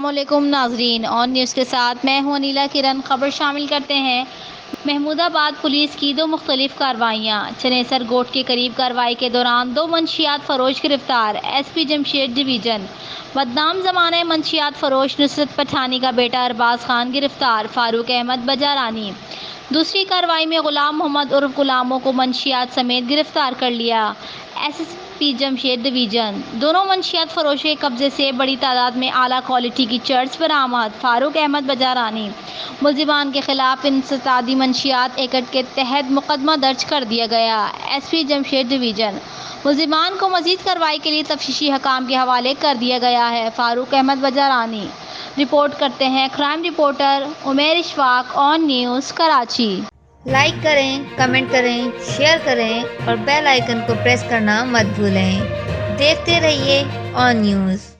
السلام علیکم ناظرین، آن نیوز کے ساتھ میں ہوں انیلا کرن۔ خبر شامل کرتے ہیں۔ محمود آباد پولیس کی دو مختلف کارروائیاں۔ چنیسر گوٹ کے قریب کارروائی کے دوران دو منشیات فروش گرفتار۔ S P Jamshed division. بدنام زمانہ منشیات فروش نصرت پٹھانی کا بیٹا ارباز خان گرفتار۔ فاروق احمد بجارانی۔ دوسری کارروائی میں غلام محمد عرف غلاموں کو منشیات سمیت گرفتار کر لیا۔ S P Jamshed division. دونوں منشیات فروشوں کے قبضے سے بڑی تعداد میں اعلیٰ کوالٹی کی چرس برآمد۔ فاروق احمد بجارانی۔ ملزمان کے خلاف انسدادی منشیات ایکٹ کے تحت مقدمہ درج کر دیا گیا۔ S P Jamshed division. ملزمان کو مزید کارروائی کے لیے تفتیشی حکام کے حوالے کر دیا گیا ہے۔ فاروق احمد بجارانی۔ رپورٹ کرتے ہیں کرائم رپورٹر عمیر اشفاق، آن نیوز، کراچی۔ لائک کریں، کمنٹ کریں، شیئر کریں اور بیل آئیکن کو پریس کرنا مت بھولیں۔ دیکھتے رہیے آن نیوز۔